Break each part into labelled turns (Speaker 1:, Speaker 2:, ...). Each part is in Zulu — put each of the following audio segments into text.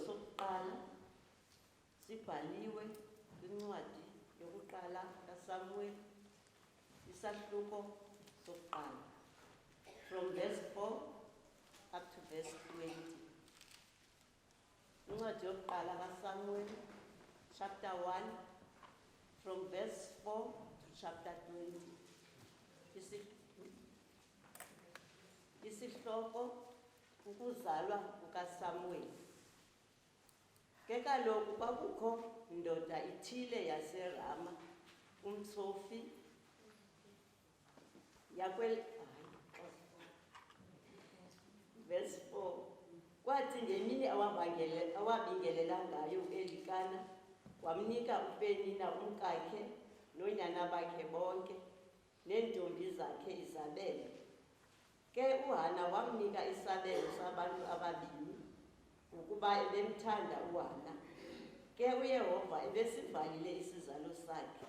Speaker 1: sokuqala sibhaliwe kwincwadi yokuqala kaSamuel isahluko sokuqala from verse 4 up to verse 20. Incwadi yokuqala kaSamuel chapter 1 from verse 4 to chapter 20. Isihloko ukuzalwa kukaSamuel. Ke kaloku kwakukho indoda ithile yaseRama umtsofi verse 4. Kwathi ngemini awabingelela ngayo uElikana wamnika uPenina umkakhe nonyana bakhe bonke neentombi zakhe Izabele. Ke uHana wamnika isabelo sabantu ababini ukuba ebemthanda uHana. Ke uYehova ebesivalile isizalo sakhe.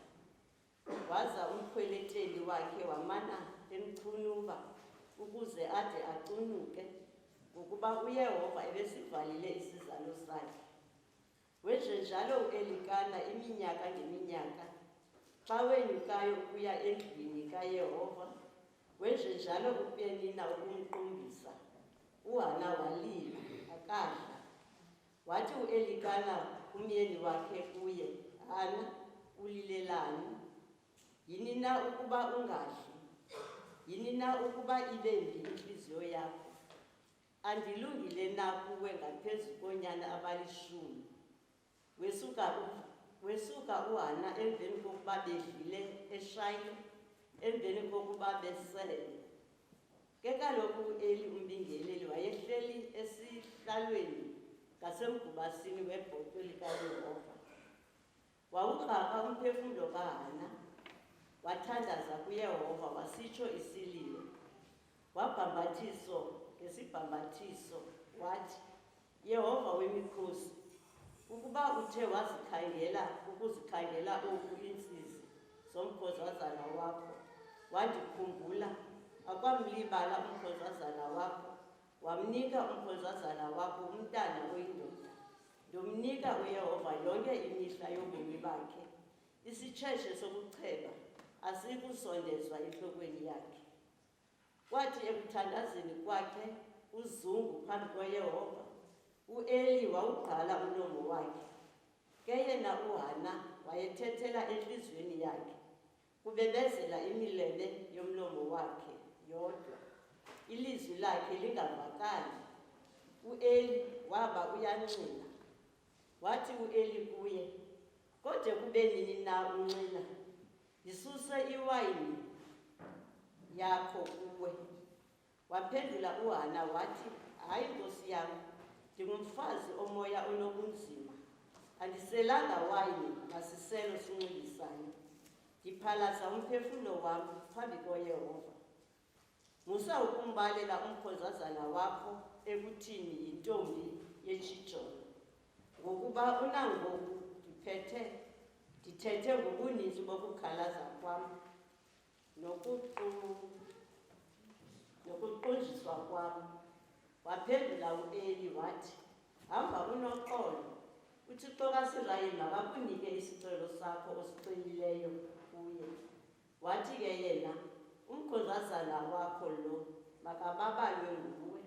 Speaker 1: Waza umkhweleteli wakhe wamana emchunuba ukuze ade acunuke ukuba uYehova ebesivalile isizalo sakhe. Wenje njalo uElikana iminyaka ngeminyaka xa wenyukayo ukuya endlwini kaYehova. Wenje njalo uPenina ukumqumbisa. uHana walila akadla. Wathi uElikana umyeni wakhe kuye, Hana, ulilelani? Yini na ukuba ungadli? Yini na ukuba ibembi inhliziyo yakho? Andilungile na kuwe ngaphezu konyana abalishumi? Wesuka uHana emveni kokuba bedlile eShayilo, emveni kokuba besele. Ke kaloku uEli umbingeleli wayehleli esihlalweni ngasemgubasini webhotwe likaYehova. Wawukraka umphefumlo kaHana, wathandaza kuYehova wasitsho isililo. Wabhambathiso ngesibhambathiso wathi, Yehova wemikhosi, ukuba uthe ukuzikhangela oku iintsizi zomkhozazana wakho, wandikhumbula, akwamlibala umkhozazana wakho, wamnika umkhozazana wakho umntana oyindoda. Ndomnika uYehova yonke imihla yobomi bakhe. Isitshetshe sokucheba asikusondezwa entlokweni yakhe. Kwathi ekuthandazeni kwakhe uzungu phambi koYehova, uEli wawugqala umlomo wakhe. Ke yena uHana wayethethela entliziyweni yakhe, kubebezela imilebe yomlomo wakhe yodwa, ilizwi lakhe lingavakali. uEli waba uyanxila. Wathi uEli kuye, kodwa kube nini na unxila? Yisuse iwayini yakho kuwe. Waphendula uHana wathi, hayi nkosi yam, ndingumfazi omoya onobunzima. Andiselanga wayini masiselo sinxilisayo. Ndiphalaza umphefumlo wam phambi koYehova. Musa ukumbalela umkhozazana wakho ekuthini yintombi yetshijolo. Ngokuba unangoku ndithethe ngobuninzi bokukhalaza kwam nokuqunjiswa kwam. Waphendula uEli wathi, hamba unoxolo. UThixo kaSirayeli makakunike isicelo sakho osicelileyo kuye. Wathi ke yena, umkhozazana wakho lo makababalwe nguwe.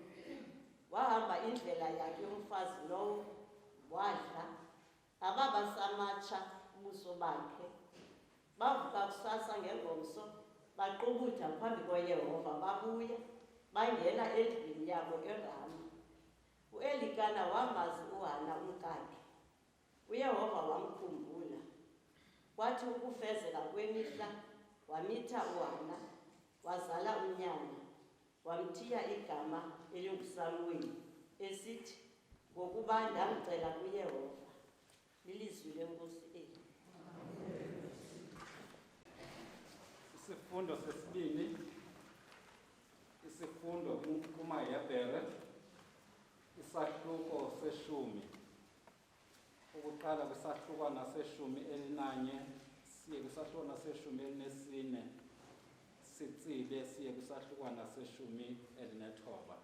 Speaker 1: Wahamba indlela yakhe umfazi lowo, wadla, ababasamatsha ubuso bakhe. Bavuka kusasa ngengomso, baqubutha phambi koYehova, babuya, bangena endlwini yabo eRama. uElikana wamazi uHana umkakhe. uYehova wamkhumbula. Kwathi ukufezeka kwemihla, wamitha uHana, wazala unyana, wamthiya igama elinguSamueli, esithi, ngokuba ndamcela kuYehova. Lilizwi lenkosi eli.
Speaker 2: Isifundo sesibini, isifundo kumaHebhere, isahluko seshumi. Ukuqala kwisahlukwana seshumi elinanye siye kwisahlukwana seshumi elinesine, sitsibe siye kwisahlukwana seshumi elinethoba.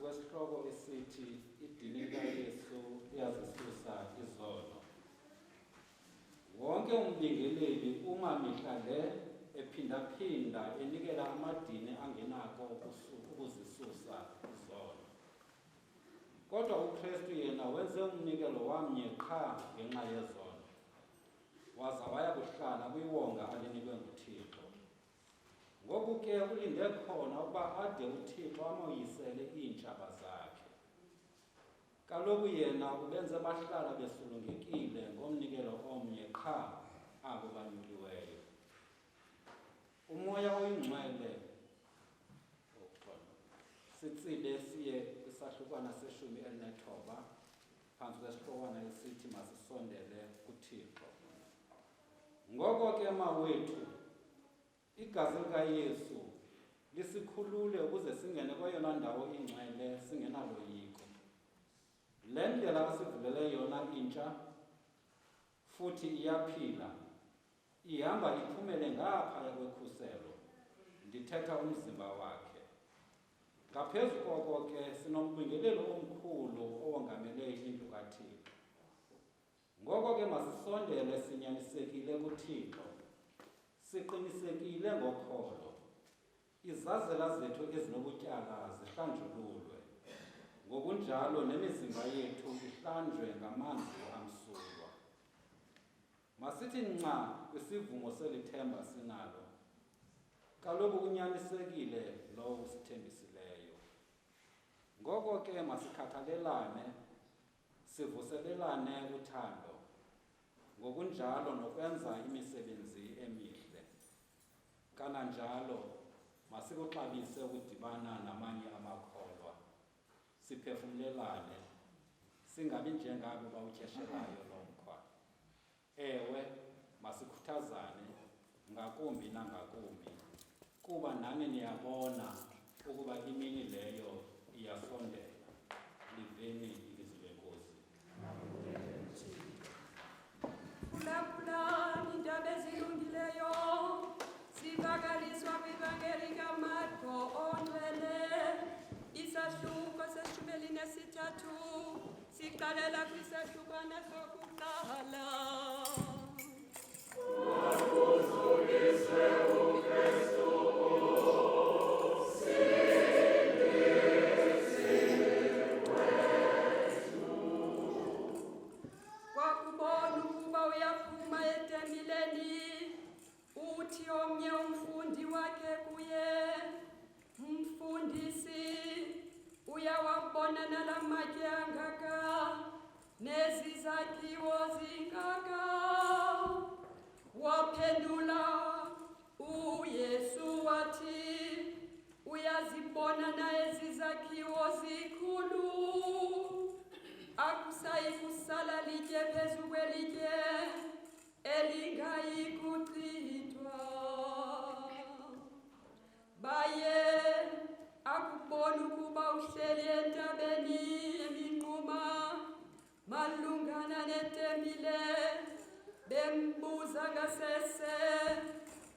Speaker 2: kwesihloko esithi idini likaYesu iyazisusa izono. Wonke umbingeleli uma mihla le ephindaphinda enikela amadini angenako ukuzisusa izono. Kodwa uKristu yena wenze umnikelo wamnye qha ngenxa yezono, waza waya kuhlala kwiwonga alinikwe nguThixo. Ngoku ke ulinde khona ukuba ade uThixo amoyisele iintshaba zakhe. Kaloku yena ubenze bahlala besulungekile ngomnikelo omnye qha abo banyuliweyo. Umoya oyingcwele sitsibe siye kwisahlukwana seshumi elinethoba phantsi kwesihlokwana esithi masisondele kuThixo. Ngoko ke mawethu, igazi likaYesu lisikhulule ukuze singene kweyona ndawo ingcwele singenaloyiko. Le ndlela asivulele yona intsha futhi iyaphila, ihamba iphumele ngaphaya kwekhuselo, ndithetha umzimba wakhe. Ngaphezu koko ke sinombingelelo omkhulu owongamele indlu kaThixo. Ngoko ke masisondele sinyanisekile kuThixo, siqinisekile ngokholo, izazela zethu ezinobutyala zihlanjululwe, ngokunjalo nemizimba yethu ihlanjwe ngamanzi amsulwa. Masithi nca kwisivumo selithemba sinalo, kaloku unyanisekile lowo usithembisileyo. Ngoko ke masikhathalelane, sivuselelane uthando, ngokunjalo nokwenza imisebenzi emihle. Kananjalo masikuxabise ukudibana namanye amakholwa, siphefumlelane, singabi njengabo bawutyeshelayo lo mkhwa. Ewe, masikhuthazane ngakumbi nangakumbi, kuba nani niyabona ukuba imini leyo iyasondela. Liveni ilizwi lenkosi.
Speaker 3: Phulaphulani iindaba ezilungileyo, zivakaliswa kwivangeli kaMarko ongcwele, isahluko seshumi elinesithathu, siqalela kwisahlukwana sokuqala. Kwakubona ukuba uyaphuma etempileni, uthi omnye umfundi wakhe kuye, "Mfundisi, uyawabona nala matye angaka, nezi zakhiwo zingaka?" Waphendula uYesu wathi, "Uyazibona na ezi zakhiwo zikhulu? Akusayi kusala litye phezu kwelitye, elingayi kuchithwa." Baye akubona ukuba uhleli entabeni eminquma malungana netempile, bembuza ngasese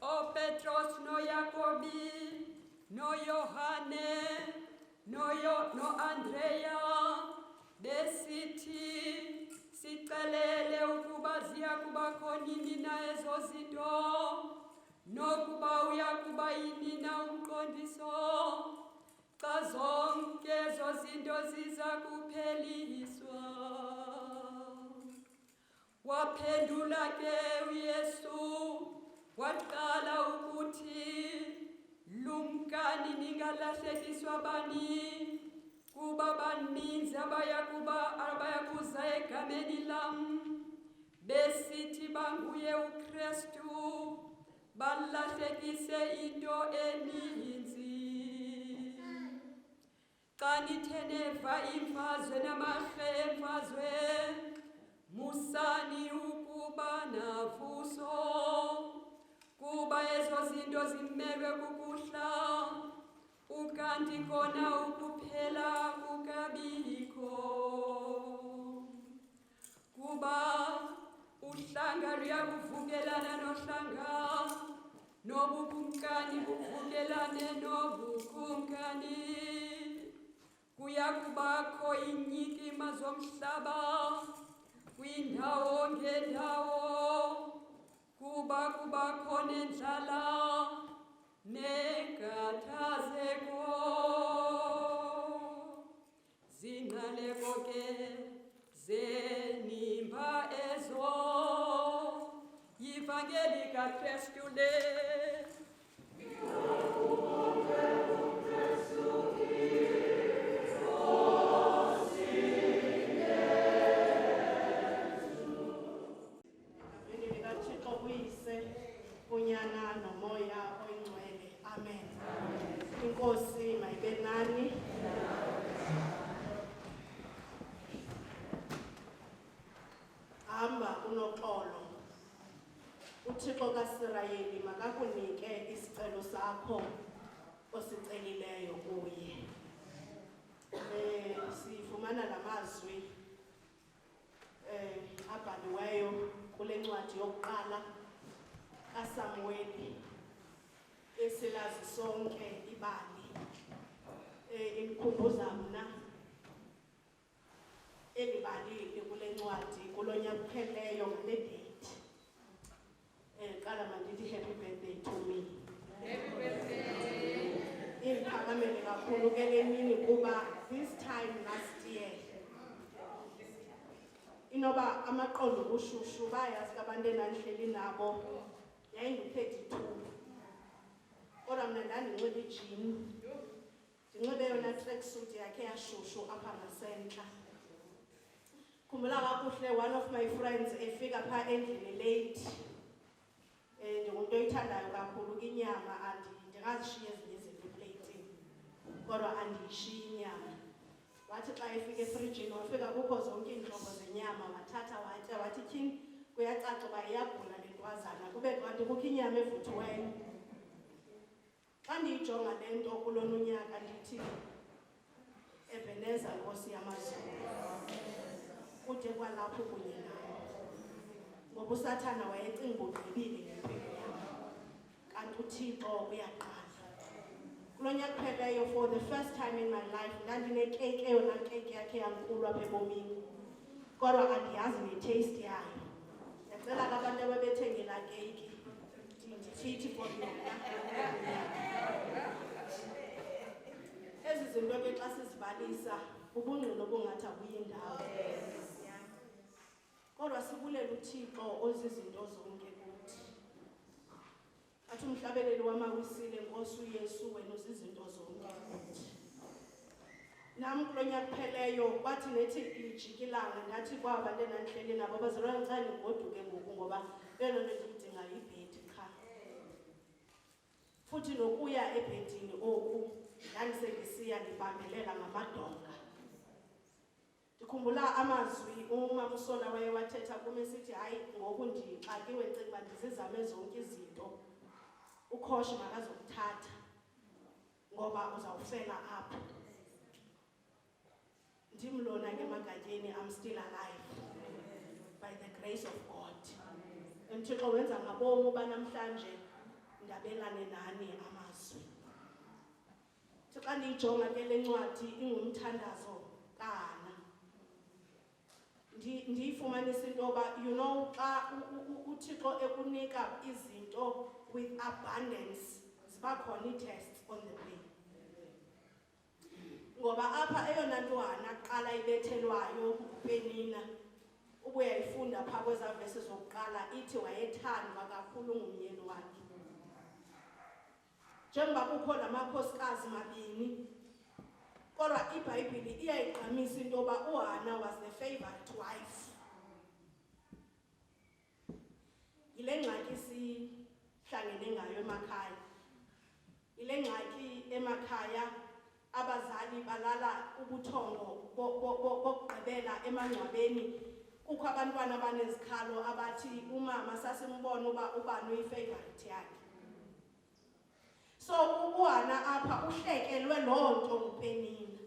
Speaker 3: oPetros noYakobi noYohane noAndreya, besithi, "Sixelele ukuba ziya kubakho nini na ezo zinto, nokuba uyakuba yini na umqondiso xa zonke ezo zinto ziza kupheliswa." Waphendula ke uYesu waqala ukuthi, "Lumkani ningalahlekiswa bani, kuba baninzi abayakuza egameni lam, besithi banguye uKristu, balahlekise into eninzi. Xa nithe neva imfazwe namahle emfazwe, musani ukuba navuso, kuba ezo zinto zimelwe kukuhla, ukanti kona ukuphela kukabikho. Kuba uhlanga luyakuvukelana nohlanga, nobukumkani buvukelane nobukumkani. kuyakubakho inyikima zomhlaba kwindawo ngendawo, kubakho nendlala nenkathazeko. Zinqaleko ke zenimba ezo, yivangeli kaKristu le.
Speaker 4: Unyana nomoya oyingcwele. Amen. Inkosi mayibe nani. Hamba unoxolo. uThixo kaSirayeli makakunike isicelo sakho osicelileyo kuye. Sifumana lamazwi abhaliweyo kule ncwadi yokuqala kaSamueli esilazi sonke ibali. Imkhumbuza mna elibalile kule ncwadi kulonyaka kupheleyo ngale date. Qala mandithi happy birthday to me. Happy birthday. Imphakamele kakhulu ke lemini kuba this time last year inoba amaqondo obushushu bayazi abantu enanihleli nabo yayingu-32 kodwa mna ndandinxibe ijini ndinxibe yona tracksuit yakhe yashushu apha ngasentla. Khumbula kakuhle one of my friends efika phaa endlini late. Ndingumuntu oyithandayo kakhulu inyama ndingazishiya ezinye izinto eplatini kodwa andiyishiyi inyama. Wathi xa efika efrijini wafika kukho zonke iintlobo zenyama wathatha watya wathi tyhini kuyacaca uba iyagula le ntwazana kube kanti kukho inyama evuthiweyo. Xa ndiyijonga le nto kulona unyaka ndithi Ebeneza Nkosi yamazulu kude kwalapho kunye nayo, ngoba uSathana wayecinga ugqibile ngempilo yam kanti uThixo uyaqala. Kulo nyaka kupheleyo for the first time in my life ndandinekeyiki eyona keyiki yakhe yankulu apha ebomini kodwa andiyazi netaste yayo. Ndiyacela ke abantu ababethengela keyiki ndifithi for yona. Ezi zinto ke xa sizibalisa ubungqina obungathi abuyindawo. Kodwa sibulela uThixo ozizinto zonke kuthi. Athi umhlabeleli wamawisile Nkosi uYesu wena uzizinto zonke kuthi. Nam kulo nyaka kupheleyo kwathi nethi lijika ilanga ndathi kwaba nto endandihleli nabo bazalwana ndicela ndigoduke ngoku ngoba eyona nto ndiyidingayo yibhedi qha. Futhi nokuya ebhedini oku ndandisendisiya ndibambelela ngamadonga. Ndikhumbula amazwi umama uSola wayewathetha kum esithi hayi ngoku ndixakiwe ndicinga uba ndizizame zonke izinto ukhoshi makazokuthatha ngoba uzawufela apha. Ndimlona ke magatyeni I'm still alive by the grace of God. uThixo wenza ngabomu banamhlanje ndabelane nani amazwi. Xa ndiyijonga ke le ncwadi ingumthandazo kaHana. Ndiyifumanisa into yoba you know xa uThixo ekunika izinto with abundance ziba khona ii-tests on the way. Ngoba apha eyona nto uHana kuqala ibethelwayo nguPenina ubuyayifunda phaa kwezaa vesi zokuqala ithi wayethandwa kakhulu ngumyeni wakhe. Njengoba kukho namakhosikazi mabini kodwa iBhayibhile iyayigqamisa into yoba uHana was the favorite wife. Yile ngxaki sihlangene ngayo emakhaya. Yile ngxaki emakhaya abazali balala ubuthongo bokugqibela emangcwabeni. Kukho abantwana abanezikhalo abathi umama sasimbona uba ubani uyi-favorite yakhe. So uHana apha uhlekelwe loo nto nguPenina.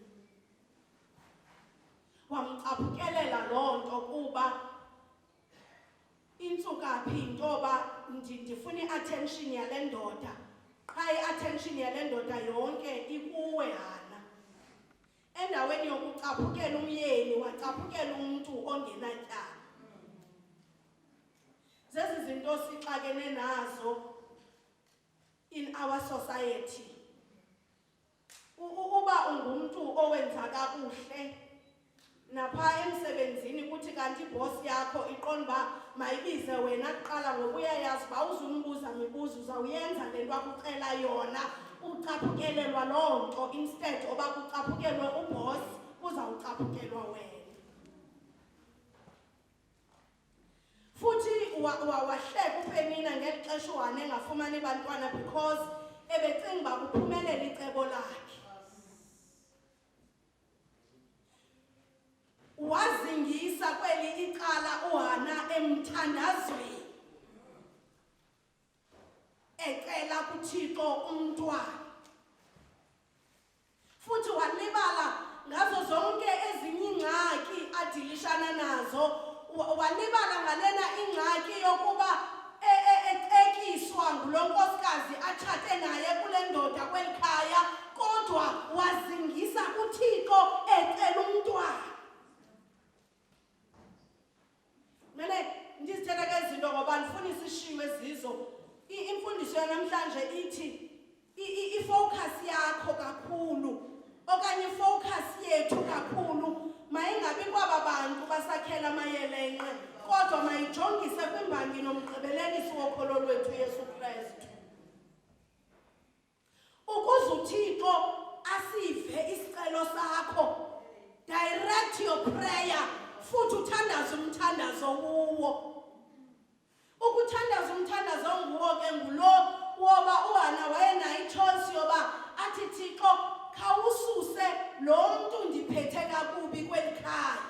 Speaker 4: Wamcaphukelela loo nto kuba intsukaphi intoba ndifuna i-attention yale ndoda. Qha i-attention yale ndoda yonke ikuwe Hana. Endaweni wacaphukela umyeni, wacaphukela umuntu ongenatyala. Zezi zinto sixakene nazo in our society. Uba ungumuntu owenza kakuhle napha emsebenzini kuthi kanti boss yakho iqonda ba mayibize wena kuqala ngoba uyayazi ba uzumbuza mibuzo uzawuyenza lento akucela yona, ucaphukelelwa loo nto instead oba kucaphukelwe uboss uzawucaphukelwa wena. Futhi wahleka uPenina ngelixesha uhane engafumani bantwana because ebecinga uba kuphumelela icebo lakhe. Wazingisa kweli icala uHana emthandazweni ecela kuThixo umntwana. Futhi walibala ngazo zonke ezinye ingxaki adilishana nazo, walibala ngalena ingxaki yokuba ecekiswa ngulo nkosikazi atshate naye kule ndoda kweli khaya, kodwa wazingisa kuThixo ecela umntwana. Mene ndizithetha ke izinto ngoba ndifuna isishiwe zizo. Imfundiso yanamhlanje ithi ifocus yakho kakhulu okanye ifocus yethu kakhulu mayingabi kwaba bantu basakhela amayelenqe, kodwa mayijongise kwimbangi nomgqibelelisi wokholo lwethu Yesu Kristu. Ukuze uThixo asive isicelo sakho, direct your prayer futhi uthandaze umthandazo kuwo. Ukuthandaza umthandazo nguwo ke ngulo woba uHana wayenayo ichoice yoba athi Thixo khawususe lo muntu ndiphethe kakubi kweli khaya.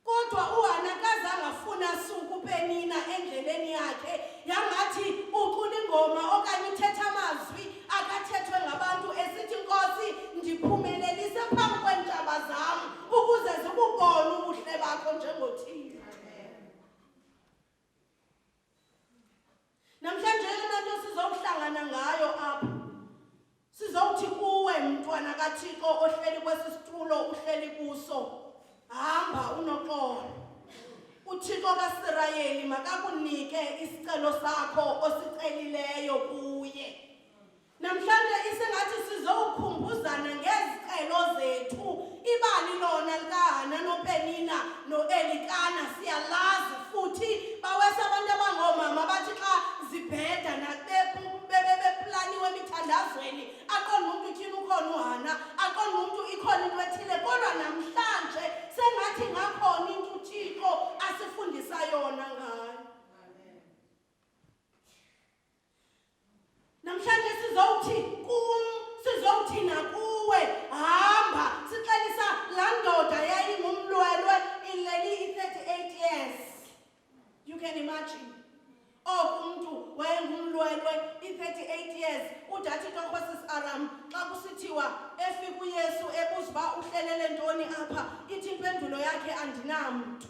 Speaker 4: Kodwa uHana kaze angafuna suku uPenina endleleni yakhe yangathi ucula ingoma okanye ithetha amazwi akathethwe ngabantu esithi Nkosi ndiphumelelise phambi kweentshaba zam ukuze zibubone ubuhle bakho njengoThixo. Namhlanje lena nto sizokuhlangana ngayo apha. Sizowuthi kuwe mntwana kaThixo ohleli kwesi situlo uhleli kuso, hamba unoxolo. uThixo kaSirayeli makakunike isicelo sakho osicelileyo kuye. Namhlanje isengathi sizowukhumbuzana ngezicelo zethu. Ibali lona likaHana noPenina noElikana siyalazi futhi bawesa abantu abangomama bathi xa zibheda nabeplaniwe emithandazweni aqonda umuntu uthini ukhona uHana, aqonda umuntu ikhona into ethile, kodwa namhlanje sengathi ngakhona into uThixo asifundisa yona ngayo. Namhlanje sizowuthi nakuwe hamba sixelisa laa ndoda yayingumlwelwe ileli i-38 years. You can imagine. Umuntu wayengumlwelwe i-38 years. Udathi Nkosi Aram xa kusithiwa efika uYesu ebuza uba uhlelele ntoni apha, ithi impendulo yakhe andinamntu.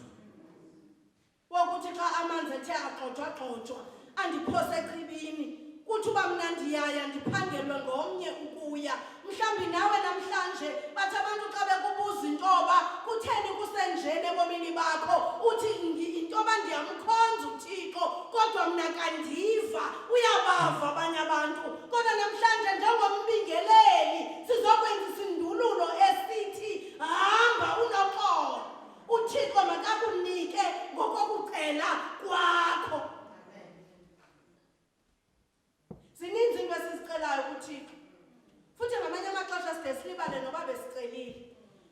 Speaker 4: Wokuthi xa amanzi ethe agxothwa andiphose echibini. Kuthi uba mna ndiyaya ndiphangelwe ngomnye ukuya. Mhlawumbi nawe namhlanje bathi abantu xa bekubuza intoba kutheni kusenjene ebomini bakho uthi intoba ndiyamkhonza uThixo kodwa mna kandiva. Uyabava abanye abantu, kodwa namhlanje njengombingeleli sizokwenza isindululo esithi hamba unoxolo. uThixo makakunike ngokokucela kwakho. Zininzi into esizicelayo kuThixo. Futhi ngamanye amaxesha side silibale noba besicelile.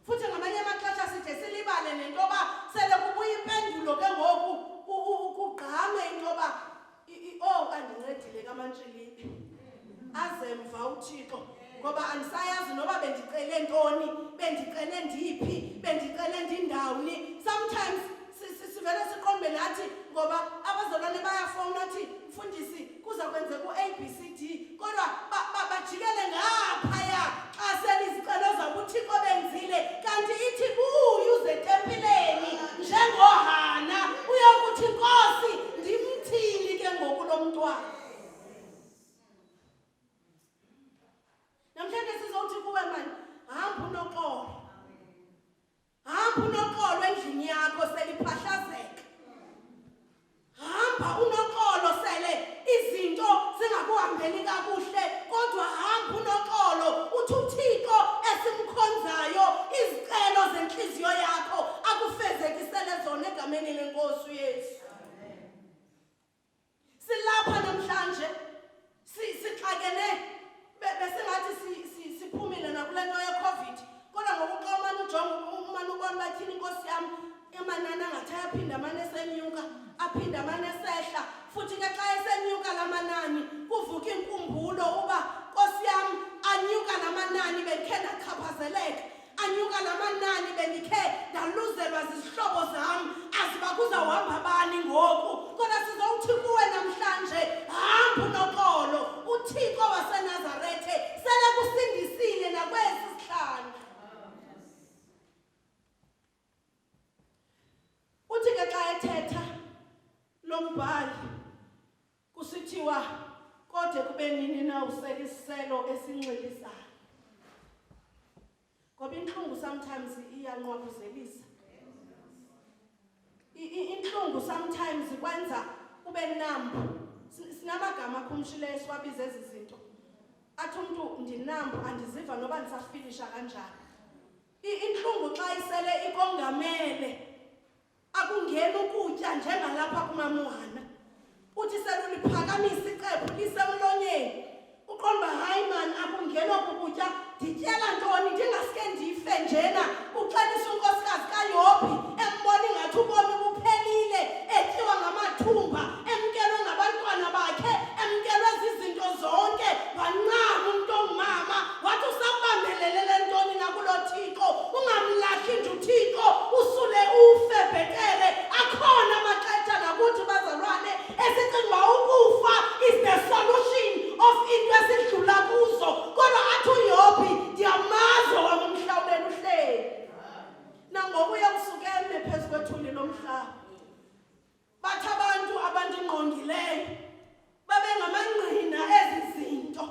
Speaker 4: Futhi ngamanye amaxesha side silibale nentoba sele kubuya impendulo ke ngoku kugqame intoba andincedile kaMantshilile. Azemva uThixo ngoba andisayazi noba bendicele ntoni, bendicele ndiphi, bendicele ndindawuni. Sometimes sivele siqombe nathi ngoba abazalwane bayafona athi mfundisi kuza kwenzeka uABCD, kodwa bajikele ngaphaya xa selizicelo zabo uThixo benzile, kanti ithi uze etempileni njengoHana uyokuthi Nkosi ndimthini ke ngoku lo mntwana. Namhlanje sizowuthi kuwe mani hamba unoxolo. hamba unoxolo endlini yakho seliphahlazeka. Hamba unoxolo sele izinto zingakuhambeli kakuhle, kodwa hamba unoxolo uthi uThixo esimkhonzayo izicelo zenhliziyo yakho akufezekisele zona egameni leNkosi uYesu. Silapha namhlanje sixakene bese ngathi siphumile nakulento ye-COVID, kodwa ngokuxhumana ujonga umane ubona bathini Nkosi yami emanani angathi ayaphinda amane esenyuka, aphinda amane esehla, futhi ke xa esenyuka lamanani kuvuka inkumbulo uba Nkosi yami anyuka lamanani bendikhe ndachaphazeleka, anyuka lamanani bendikhe ndaluzelwa zizihlobo zami, aziba kuzawuhamba bani ngoku. Kodwa sizowuthi kuwe namhlanje, hamba unoxolo, uThixo waseNazarethe sele kusindisile nakwesi sihlanu. Uthi ke xa ethetha lo mbhali kusithiwa kodwa kube nini na useliselo esinxilisayo. Ngoba inhlungu sometimes iyanqwabuzelisa. Inhlungu sometimes ikwenza ube nambu. Sinamagama akhumshileyo siwabiza ezi zinto. Athi umuntu ndinambu andiziva noba ndisafinisha kanjani. Inhlungu xa isele ikongamele akungena ukutya njengalapha kumamuhana. Uthi seluliphakamisa icephu lisemlonyeni. Uqonda hayi man akungena ukutya ndityela ntoni ndingaske ndife njena. Uxelisa unkosikazi kaYobi embona ingathi ubomi buphelile, etyiwa ngamathumba, emkelwe ngabantwana bakhe, emkelwe zizinto zonke, wancama umuntu ongumama wathi usabambelelele ntoni nakulo Thixo. Ungamlahli nje uThixo usule ufe bhetele. Akhona amaxesha nakuthi bazalwane esicinga ukufa is the solution of into esidlula kuzo, kodwa athi uYobi ndiyamazi wamamhlawulela uhleli. Nangokuya kusuke eme phezu kwethuli lomhlaba. Bathi abantu abandingqongileyo babengamangqina ezi zinto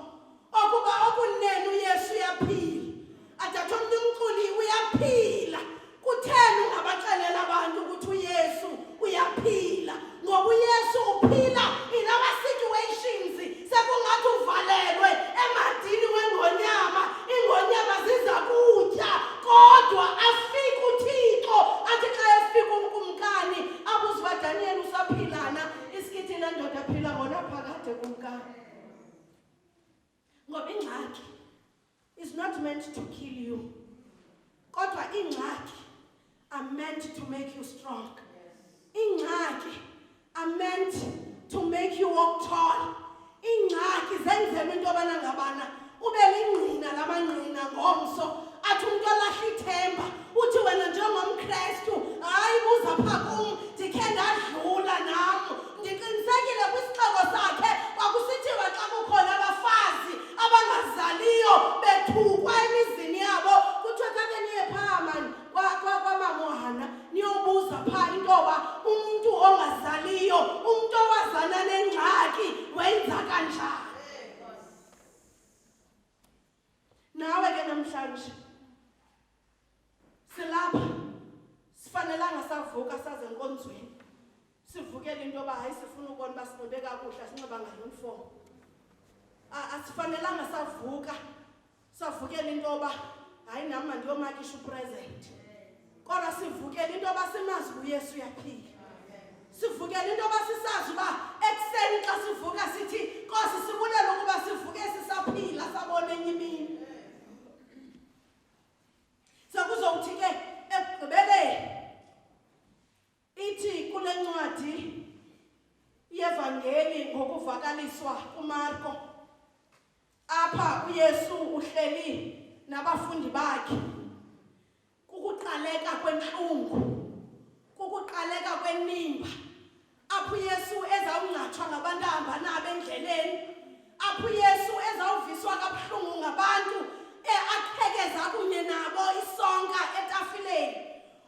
Speaker 4: okuba okunene uYesu uyaphila. Athi umuntu umculi uyaphila. Kutheni ungabaxelela abantu ukuthi uYesu uyaphila? Ngoba uYesu uphila in our situations. Sekungathi uvalelwe emadini wengonyama, ingonyama ziza kutya, kodwa afika uThixo. Athi xa efika ukumkani abuziwa Daniel usaphilana, isikithi le ndoda aphila ngona phakade kumkani. Ngoba ingxaki is not meant to kill you, kodwa ingxaki are meant to make you strong. Ingxaki are meant to make you walk tall. Ingxaki zenzelwe into yobana ngabana ube lingqina lamangqina ngomso. Athi umuntu olahla ithemba uthi wena njengomKrestu hayi buza phaa kum ndikhe ndadlula nam. Ndiqinisekile kwisixeko sakhe kwakusithiwa xa kukhona abafazi abangazaliyo bethukwa emizini yabo kuthiwa kake niye phaa mani kwamamuhana niyobuza phaa into yoba umuntu ongazaliyo, umuntu owazana nengxaki wenza kanjani. Nawe ke namhlanje silapha sifanelanga savuka saze enkonzweni sivukele into yoba hayi sifuna ukubona uba sinxibe kakuhle, sinxiba ngayuniform. Asifanelanga savukele into yoba hayi nam mandiyomakisha upresent, kodwa sivukele into yoba simazi uYesu uyaphila. Sivukele into yoba sisazi uba ekuseni xa sivuka sithi Nkosi sibulela ukuba sivuke sisaphila sabona enye imini. Sekuzowuthi ke ekugqibeleni ithi kule ncwadi yevangeli ngokuvakaliswa kuMarko, apha uYesu uhleli nabafundi bakhe. Kukuqaleka kwenhlungu, kukuqaleka kwenimba, apho uYesu ezawungcatshwa ngabantu ahamba nabo endleleni, apho uYesu ezawuviswa kabuhlungu ngabantu aqhekeza kunye nabo isonka etafileni.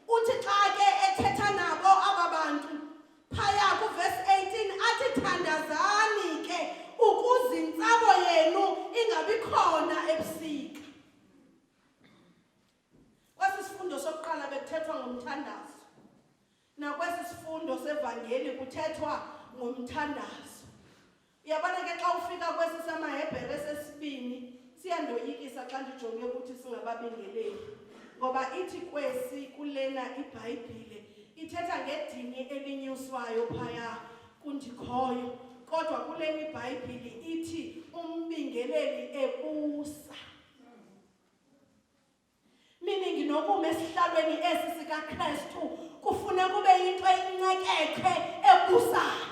Speaker 4: Uthi xa ke ethetha nabo aba bantu phaya kuvesi 18 athi thandazani ke ukuze intsabo yenu ingabi khona ebusika. Kwasisifundo sokuqala kuthethwa ngomthandazo. Nakwesi sifundo sevangeli kuthethwa ngomthandazo. Uyabona ke xa ufika kwesi samaHebhere sesibini siyandoyikisa xa ndijonge ukuthi singababingeleli. Ngoba ithi kwesi kulena iBhayibhile ithetha ngedini elinyuswayo phaya kundikhoyo. Kodwa kulena iBhayibhile ithi umbingeleli ebusa. Meaning nokume esihlalweni esi sikaKristu kufuna kube into encekekhe ebusayo.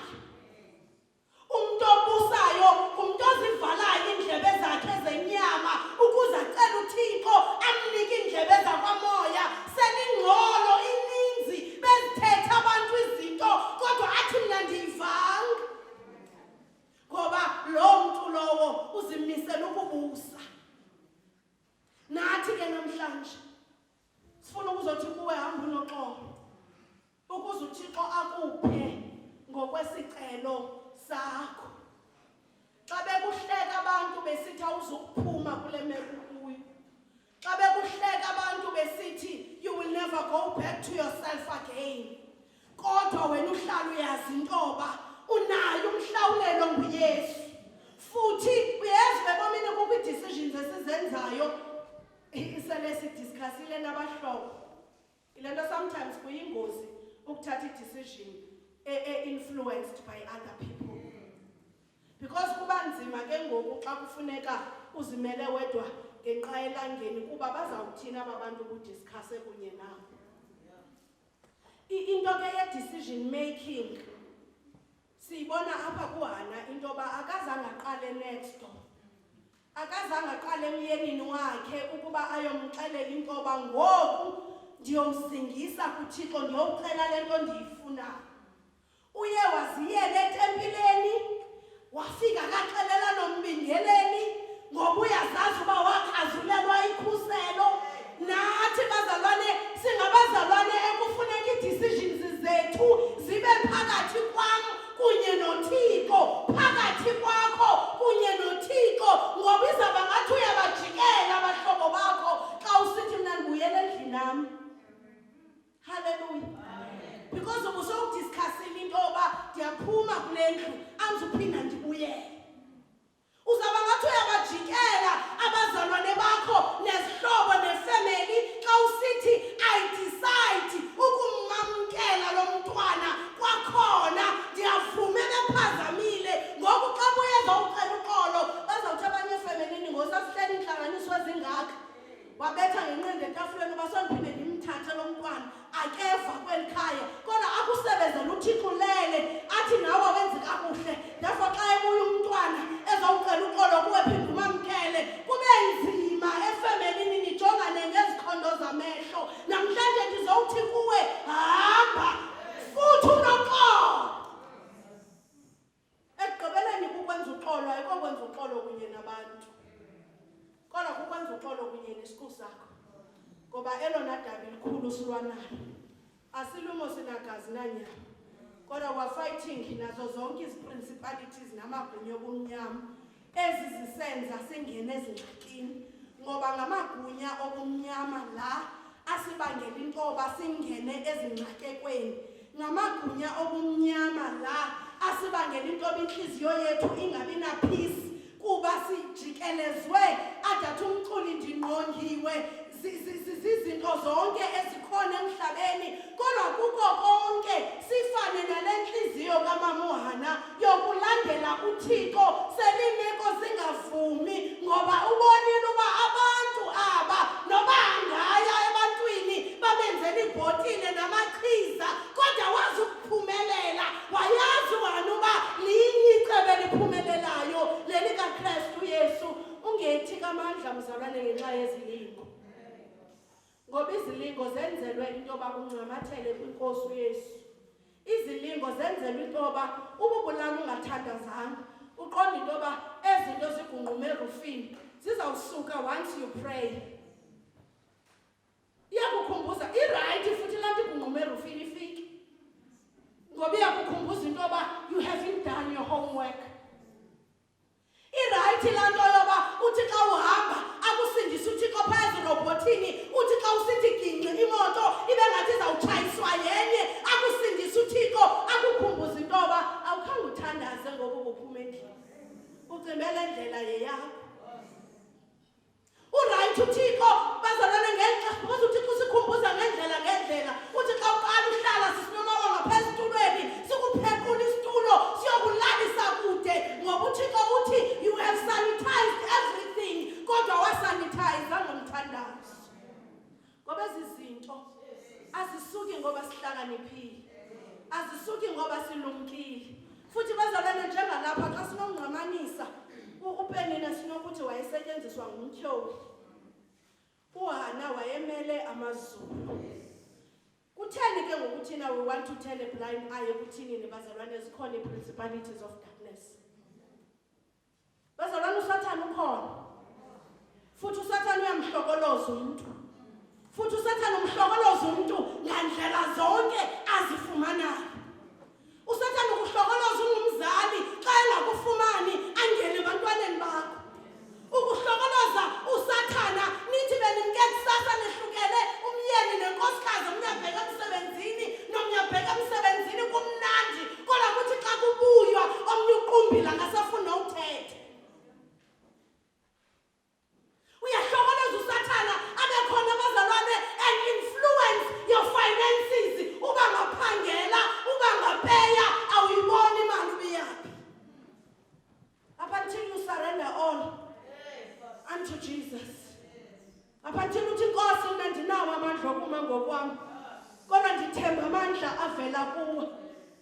Speaker 4: Umuntu obusayo umuntu ozivalayo indlebe zakhe zenyama ukuze acele uThixo amnike indlebe zakwamoya. Selingqolo ininzi bezithetha abantu izinto kodwa athi mina ndiyivanga. Ngoba lo muntu lowo uzimisela ukubusa. Nathi ke namhlanje sifuna ukuzothi kuwe hamba unoxolo ukuze uThixo akuphe ngokwesicelo sakho. Xa bekuhleka abantu besithi awuzukuphuma kule meko kuyo. Xa bekuhleka abantu besithi you will never go back to yourself again. Kodwa wena uhlala uyazi intoba unayo umhlawulelo nguYesu. Futhi uyazi bebomini kukho decisions esizenzayo isele sidiscussile nabahlobo. Ilento sometimes kuyingozi ukuthatha decision influenced by other people. Because kuba nzima ke ngoku xa kufuneka uzimele wedwa ngenqa elangeni kuba bazawuthina abantu ukudiscusse kunye nabo. Into ke ye-decision making siyibona apha kuHana intoba akazange aqale next door. Akazange aqale emyenini wakhe ukuba ayomxelela intoba ngoku ndiyomsingisa kuThixo ndiyocela lento ndiyifunayo. Uye waziyela etempileni wafika akaxelela nombingeleli ngoba uyazazi uba wakhazulelwa ikhuselo. Nathi bazalwane singabazalwane ekufuneka ii-decisions zethu zibe phakathi kwam kunye noThixo, phakathi kwakho kunye noThixo. Ngoba izawuba ngathi uyabajikela abahlobo bakho xa usithi mna ndibuyele endlini nam. Hallelujah. Because ubusowudiscussile into yoba ndiyaphuma kule ndlu andizuphinda ndibuyele. Uzawuba ngathi uyabajikela abazalwane bakho nezihlobo nefemeli xa usithi I decide ukumamkela lo mntwana kwakhona ndiyavuma bephazamile. Ngoku xa buyeza ucela uxolo bazawuthi abanye efemelini ngosasihleli intlanganiso ezingaka wabetha ngenqindi etafuleni uba sondiphinde ndimthathe lo mntwana akeva kweli khaya. Kodwa akusebenzela uThixo ulele athi nawe wenze kakuhle. Therefore xa ebuya umntwana ezawucela uxolo kuwe phinde umamkele kube nzima efemelini nijongane ngezikhondo zamehlo. Namhlanje ndizowuthi kuwe hamba futhi unoxolo. Ekugqibeleni kukwenza uxolo ayikokwenza uxolo kunye nabantu kodwa kukwenza uxolo kunye nesiqu sakho. Ngoba elona dabi likhulu silwa nalo asilumo sinagazi nanyama kodwa wa-fighting nazo zonke izi-principalities namagunya obumnyama ezizisenza singene ezingxakini. Ngoba ngamagunya obumnyama la asibangela intoba singene ezingxakekweni. Ngamagunya obumnyama la asibangela intoba inhliziyo yethu ingabi na peace kuba sijikelezwe adathi umculi ndingqongiwe zizinto zonke ezikhona emhlabeni. Kodwa kuko konke sifane nale nhliziyo kamama uHana yokulandela uThixo selimeko zingavumi. Ngoba ubonile uba abantu aba noba angaya ebantwini babenzela ibhotile namachiza kodwa wazi ukuphumelela. Wayazi uHana uba linye icebo eliphumelelayo lelikaKristu Yesu. Ungethi kamandla mzalwane ngenxa yezilingo. Ngoba izilingo zenzelwe into yoba kuncamathele kwinkosi uYesu. Izilingo zenzelwe into yoba ububulala ungathandazanga. Uqonda into yoba ezinto zigungqume erufini zizawusuka once you pray. Iyakukhumbuza irayithi futhi laa nto igungqume erufini ifike. Ngoba iyakukhumbuza into yoba you haven't done your homework. Irayithi laa nto yoba uthi xa uhamba akusindisa uThixo phaya ezirobhothini uthi xa usithi ginci imoto ibe ucimele ndlela yeyakho. Uright uThixo bazalwane ngenxa because uThixo sikhumbuza ngendlela uthi xa uqala uhlala sisinomawa ngaphezulu esitulweni sikuphequla isitulo siyokulalisa kude ngoba uThixo uthi you have sanitized everything kodwa wasanitize ngomthandazo. Ngoba izinto azisuki ngoba sihlakaniphile, azisuki ngoba silumkile. Futhi bazalwane njengalapha xa sinongqamanisa uPenina sinokuthi wayesetshenziswa ngumtyholi, uHana wayemele amazulu. Kutheni ke ngokuthi na we want to tell a blind eye ukuthini bazalwane zikhona i-principalities of darkness. Bazalwane uSathane ukhona, futhi uSathane uyamhlokoloza umuntu, futhi uSathane umhlokoloza umuntu ngandlela zonke azifumanayo. uSathane ukuhlokoloza ungumzali xa engakufumani angene ebantwaneni bakho. Ukuhlokoloza uSathana nithi benimke kusasa nehlukene umyeni nenkosikazi umnyabheka emsebenzini nomnyabheka emsebenzini kumnandi kodwa kuthi xa kubuywa omnye uqumbila ngasafuna uthetha. Uyahlokoloza uSathana abe khona bazalwane and influence your finances. Uba ngaphangela, uba ngapeya, awuyiboni imali ubiyaphi. Up until you surrender all unto Jesus. Up until uthi Nkosi mina ndinawo amandla okuma ngokwami kodwa ndithemba amandla avela kuwe.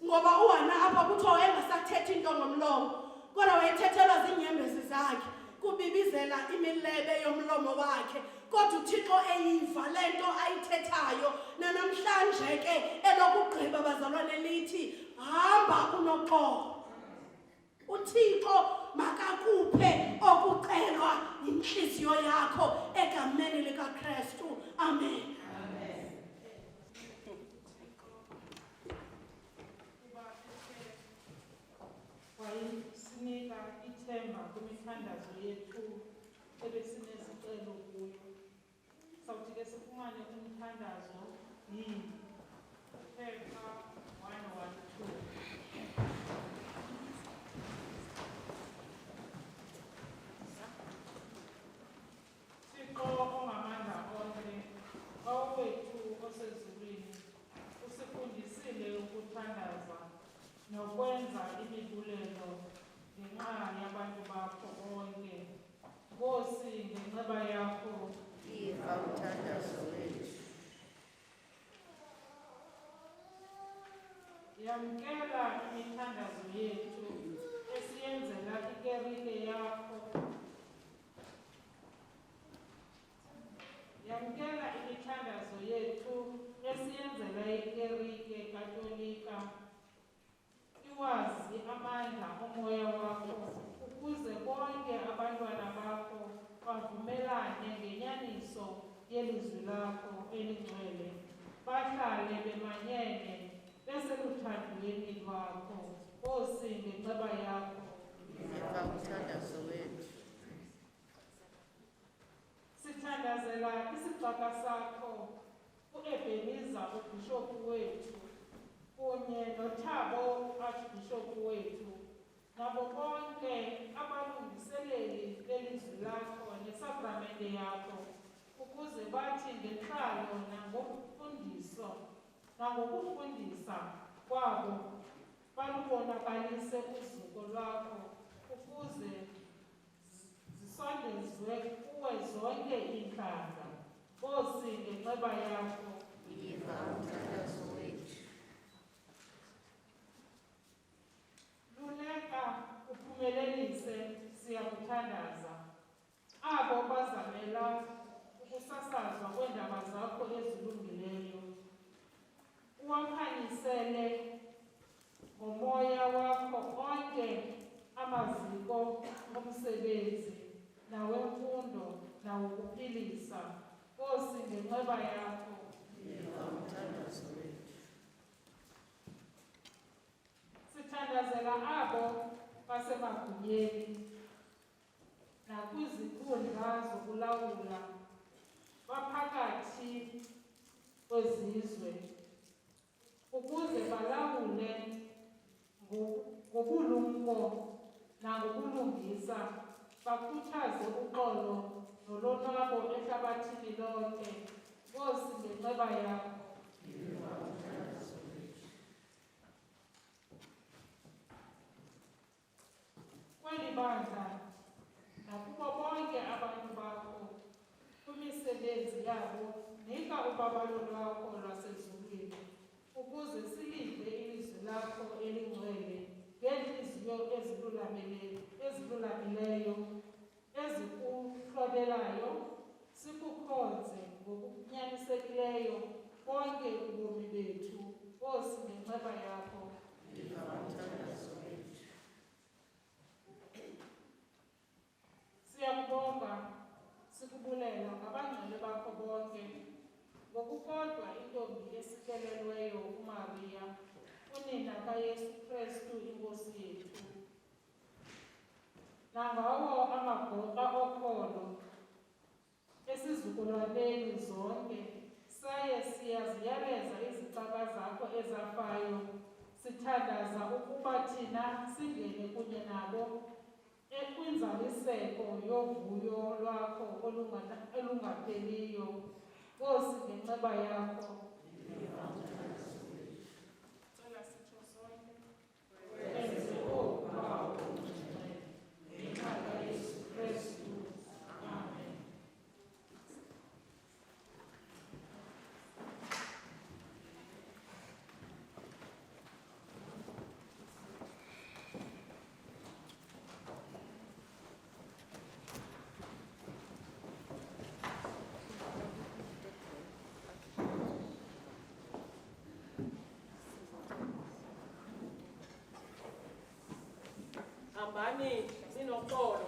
Speaker 4: Ngoba uHana apha kuthiwa wayengasathethi into ngomlomo kodwa wayethethelwa zinyembezi zakhe kubibizela imilebe yomlomo wakhe kodwa uThixo eyiva lento ayithethayo. Namhlanje ke elokugqiba bazalwane lithi hamba unoxolo. uThixo makakuphe okucelwa inhliziyo yakho egameni likaKristu. Amen.
Speaker 5: Wayesinika ithemba kwimithandazo yethu ebesinezicelo kuyo. Sawuthi ke sifumane umthandazo yini? Phepha 112. Thixo ongamandla onke, owethu osezulwini, usifundisile ukuthandaza nokwenza imibulelo ngenxa yabantu bakho bonke. Nkosi, ngenxeba yakho
Speaker 1: Yiva umthandazo wethu.
Speaker 5: yamkela imithandazo yethu esiyenzela ikerike yakho. Yamkela imithandazo yethu esiyenzela ikerike katolika. Iwazi amandla omoya wakho ukuze bonke abantwana bakho bavumelane ngenyaniso yelizwi lakho elingcwele, bahlale bemanyene beseluthandweni lwakho. Nkosi, ngenxeba yakho
Speaker 1: Yiva umthandazo wethu.
Speaker 5: sithandazela isixaka sakho uEbeniza ubhishophu wethu kunye noThabo archbishophu wethu nabo bonke abalungiseleli lelizwi lakho nesakramente yakho ukuze bathi ngentlalo nangokufundisa kwabo balubonakalise uzuko lwakho ukuze zisondezwe kuwe zonke iintlanga. Nkosi, ngenxeba yakho
Speaker 1: Yiva umthandazo wethu.
Speaker 5: luleka uphumelelise siyakuthandaza abo bazamela ukusasazwa kweendaba zakho ezilungileyo. Uwakhanyisele ngomoya wakho onke amaziko omsebenzi nawemfundo nawokuphilisa. Nkosi, ngenxeba yakho
Speaker 1: Yiva umthandazo wethu.
Speaker 5: sithandazela abo basemagunyeni nakwizikhundla zokulawula baphakathi kwezizwe ukuze balawule ngobulumko nangobulungisa bakhuthaze uxolo nolonwabo ehlabathini lonke. Nkosi, ngenceba yakho. Kweli bandla nakubo bonke abantu bakho kwimisebenzi yabo, nika ubabalo lwakho lwasezulwini, ukuze silive ilizwi lakho elingcwele ngeentliziyo ezilulamileyo, ezikuhlobelayo, sikukhonze ngokunyanisekileyo bonke ubomi bethu. Nkosi, ngenceba yakho. Siyakubonga, sikubulela ngabangcwele bakho bonke, ngokukodwa intombi esikelelweyo uMaria, unina kaYesu Kristu iNkosi yethu, nangawo amagoqa okholo esizukulwaneni zonke, saye siyaziyaleza izicaka zakho ezafayo, sithandaza ukuba thina singene kunye nabo kwinzaliseko yovuyo lwakho olungapheliyo. Nkosi, ngenceba yakho. Cela sitsho sonke. Wenze oku bawo ngenxa kaYesu Kristu. Amen.
Speaker 6: Hambani sinoxolo